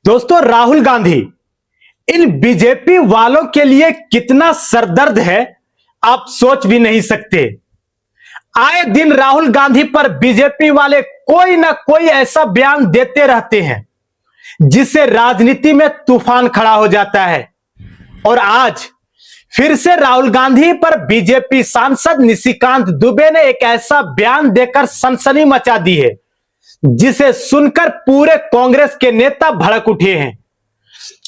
दोस्तों, राहुल गांधी इन बीजेपी वालों के लिए कितना सरदर्द है आप सोच भी नहीं सकते। आए दिन राहुल गांधी पर बीजेपी वाले कोई ना कोई ऐसा बयान देते रहते हैं जिससे राजनीति में तूफान खड़ा हो जाता है। और आज फिर से राहुल गांधी पर बीजेपी सांसद निशिकांत दुबे ने एक ऐसा बयान देकर सनसनी मचा दी है जिसे सुनकर पूरे कांग्रेस के नेता भड़क उठे हैं।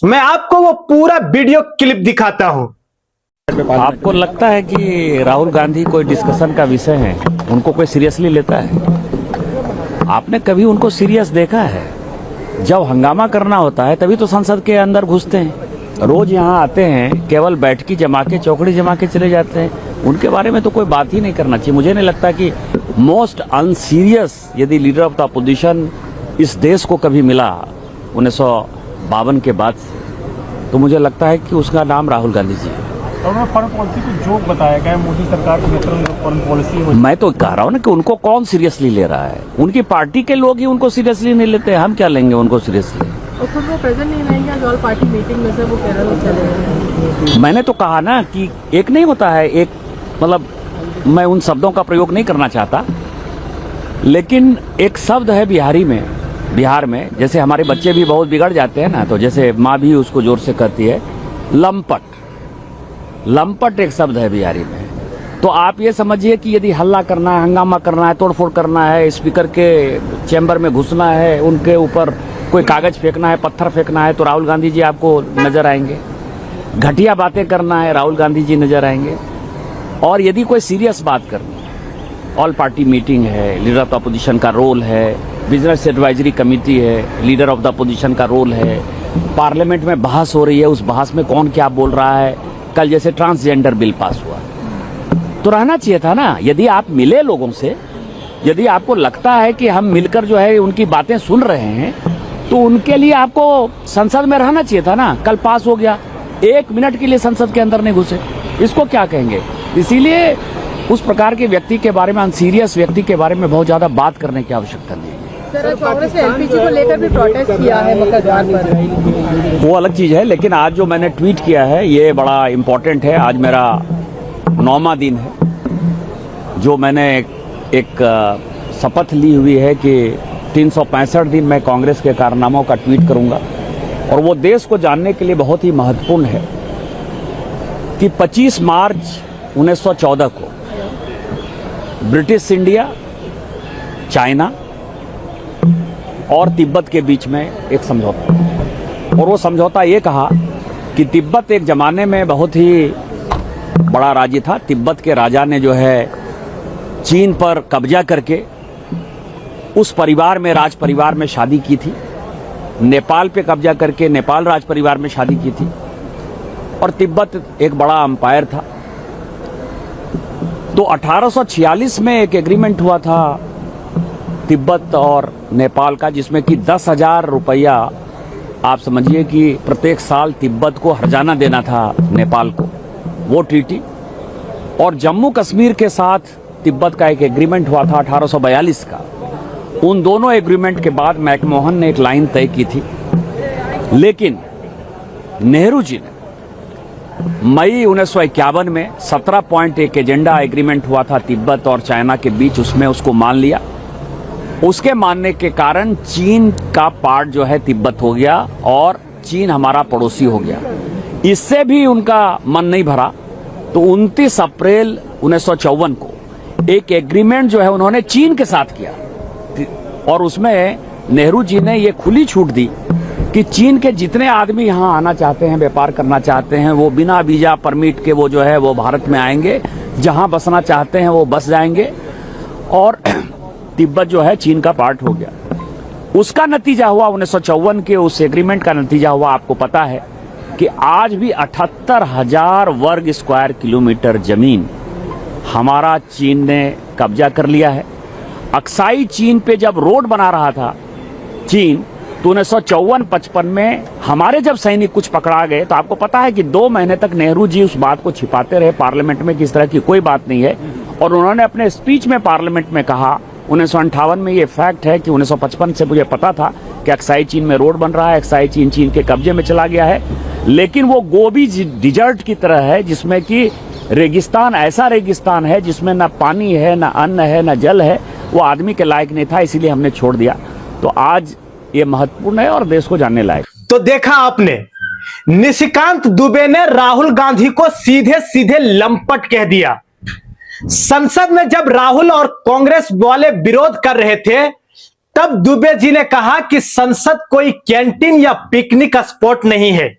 मैं आपको वो पूरा वीडियो क्लिप दिखाता हूं। आपको लगता है कि राहुल गांधी कोई डिस्कशन का विषय है, उनको कोई सीरियसली लेता है? आपने कभी उनको सीरियस देखा है? जब हंगामा करना होता है तभी तो संसद के अंदर घुसते हैं। रोज यहाँ आते हैं, केवल बैठकी जमा के चौकड़ी जमा के चले जाते हैं। उनके बारे में तो कोई बात ही नहीं करना चाहिए। मुझे नहीं लगता कि मोस्ट अनसीरियस यदि लीडर ऑफ द अपोजिशन इस देश को कभी मिला 1952 के बाद से, तो मुझे लगता है कि उसका नाम राहुल गांधी जी है। और फॉरेन पॉलिसी को जोक बताया गया है, मोदी सरकार की फॉरेन पॉलिसी। मैं तो कह रहा हूँ ना कि उनको कौन सीरियसली ले रहा है। उनकी पार्टी के लोग ही उनको सीरियसली नहीं लेते, हम क्या लेंगे उनको सीरियसली। और खुद वो प्रेजेंट नहीं रहेंगे आज ऑल पार्टी मीटिंग में से, वो केरल चले गए। मैंने तो कहा ना कि एक नहीं होता है, एक मतलब मैं उन शब्दों का प्रयोग नहीं करना चाहता, लेकिन एक शब्द है बिहार में जैसे हमारे बच्चे भी बहुत बिगड़ जाते हैं ना, तो जैसे माँ भी उसको जोर से कहती है, लंपट एक शब्द है बिहारी में। तो आप ये समझिए कि यदि हल्ला करना है, हंगामा करना है, तोड़फोड़ करना है, स्पीकर के चैम्बर में घुसना है, उनके ऊपर कोई कागज फेंकना है, पत्थर फेंकना है, तो राहुल गांधी जी आपको नजर आएंगे। घटिया बातें करना है, राहुल गांधी जी नजर आएंगे। और यदि कोई सीरियस बात करनी है, ऑल पार्टी मीटिंग है, लीडर ऑफ द अपोजिशन का रोल है, बिजनेस एडवाइजरी कमेटी है, लीडर ऑफ द अपोजिशन का रोल है, पार्लियामेंट में बहस हो रही है, उस बहस में कौन क्या बोल रहा है। कल जैसे ट्रांसजेंडर बिल पास हुआ तो रहना चाहिए था ना। यदि आप मिले लोगों से, यदि आपको लगता है कि हम मिलकर जो है उनकी बातें सुन रहे हैं, तो उनके लिए आपको संसद में रहना चाहिए था ना। कल पास हो गया, 1 मिनट के लिए संसद के अंदर नहीं घुसे, इसको क्या कहेंगे। इसीलिए उस प्रकार के व्यक्ति के बारे में, अनसीरियस व्यक्ति के बारे में बहुत ज्यादा बात करने की आवश्यकता नहीं है। सर, कांग्रेस ने एलपीजी को लेकर भी प्रोटेस्ट किया है मकर द्वार पर। वो अलग चीज है, लेकिन आज जो मैंने ट्वीट किया है ये बड़ा इम्पोर्टेंट है। आज मेरा 9वां दिन है जो मैंने एक शपथ ली हुई है कि 365 दिन मैं कांग्रेस के कारनामों का ट्वीट करूंगा। और वो देश को जानने के लिए बहुत ही महत्वपूर्ण है कि 25 मार्च 1914 को ब्रिटिश इंडिया, चाइना और तिब्बत के बीच में एक समझौता, और वो समझौता ये कहा कि तिब्बत एक जमाने में बहुत ही बड़ा राज्य था। तिब्बत के राजा ने जो है चीन पर कब्जा करके उस परिवार में, राज परिवार में शादी की थी। नेपाल पे कब्जा करके नेपाल राज परिवार में शादी की थी। और तिब्बत एक बड़ा अंपायर था। तो 1846 में एक एग्रीमेंट हुआ था तिब्बत और नेपाल का, जिसमें कि 10,000 रुपया, आप समझिए कि प्रत्येक साल तिब्बत को हर्जाना देना था नेपाल को, वो ट्रीटी। और जम्मू कश्मीर के साथ तिब्बत का एक एग्रीमेंट हुआ था 1842 का। उन दोनों एग्रीमेंट के बाद मैकमोहन ने एक लाइन तय की थी, लेकिन नेहरू जी ने मई 1951 में 17 पॉइंट एक एजेंडा एग्रीमेंट हुआ था तिब्बत और चाइना के बीच, उसमें उसको मान लिया। उसके मानने के कारण चीन का पार्ट जो है तिब्बत हो गया और चीन हमारा पड़ोसी हो गया। इससे भी उनका मन नहीं भरा, तो 29 अप्रैल 1954 को एक एग्रीमेंट जो है उन्होंने चीन के साथ किया। और उसमें नेहरू जी ने ये खुली छूट दी कि चीन के जितने आदमी यहाँ आना चाहते हैं, व्यापार करना चाहते हैं, वो बिना वीजा परमिट के वो जो है वो भारत में आएंगे, जहां बसना चाहते हैं वो बस जाएंगे। और तिब्बत जो है चीन का पार्ट हो गया। उसका नतीजा हुआ 1954 के उस एग्रीमेंट का नतीजा हुआ, आपको पता है कि आज भी 78,000 वर्ग स्क्वायर किलोमीटर जमीन हमारा चीन ने कब्जा कर लिया है। अक्साई चीन पे जब रोड बना रहा था चीन, तो 1954-55 में हमारे जब सैनिक कुछ पकड़ा गए, तो आपको पता है कि 2 महीने तक नेहरू जी उस बात को छिपाते रहे पार्लियामेंट में कि इस तरह की कोई बात नहीं है। और उन्होंने अपने स्पीच में पार्लियामेंट में कहा 1958 में, ये फैक्ट है कि 1955 से मुझे पता था कि अक्साई चीन में रोड बन रहा है, अक्साई चीन चीन के कब्जे में चला गया है, लेकिन वो गोबी डिजर्ट की तरह है जिसमें कि रेगिस्तान, ऐसा रेगिस्तान है जिसमें ना पानी है, ना अन्न है, ना जल है। वो आदमी के लायक नहीं था, इसीलिए हमने छोड़ दिया। तो आज ये महत्वपूर्ण है और देश को जानने लायक। तो देखा आपने, निशिकांत दुबे ने राहुल गांधी को सीधे सीधे लंपट कह दिया। संसद में जब राहुल और कांग्रेस वाले विरोध कर रहे थे, तब दुबे जी ने कहा कि संसद कोई कैंटीन या पिकनिक स्पॉट नहीं है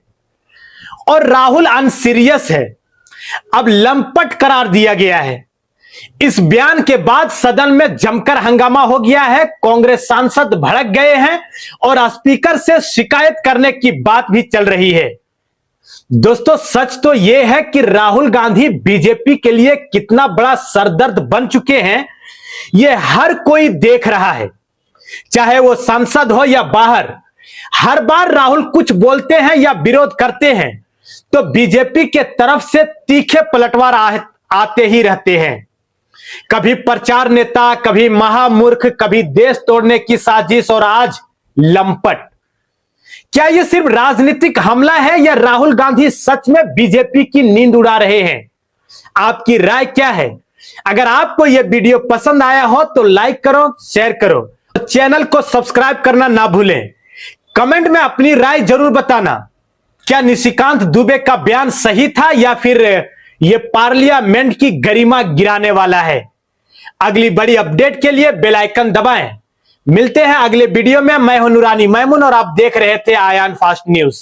और राहुल अनसीरियस है। अब लंपट करार दिया गया है। इस बयान के बाद सदन में जमकर हंगामा हो गया है। कांग्रेस सांसद भड़क गए हैं और स्पीकर से शिकायत करने की बात भी चल रही है। दोस्तों, सच तो यह है कि राहुल गांधी बीजेपी के लिए कितना बड़ा सरदर्द बन चुके हैं, यह हर कोई देख रहा है, चाहे वो सांसद हो या बाहर। हर बार राहुल कुछ बोलते हैं या विरोध करते हैं तो बीजेपी के तरफ से तीखे पलटवार आते ही रहते हैं। कभी प्रचार नेता, कभी महामूर्ख, कभी देश तोड़ने की साजिश और आज लंपट। क्या यह सिर्फ राजनीतिक हमला है या राहुल गांधी सच में बीजेपी की नींद उड़ा रहे हैं? आपकी राय क्या है? अगर आपको यह वीडियो पसंद आया हो तो लाइक करो, शेयर करो, तो चैनल को सब्सक्राइब करना ना भूलें। कमेंट में अपनी राय जरूर बताना। क्या निशिकांत दुबे का बयान सही था या फिर यह पार्लियामेंट की गरिमा गिराने वाला है? अगली बड़ी अपडेट के लिए बेल आइकन दबाएं। मिलते हैं अगले वीडियो में। मैं हूं नूरानी मैमून और आप देख रहे थे आयान फास्ट न्यूज।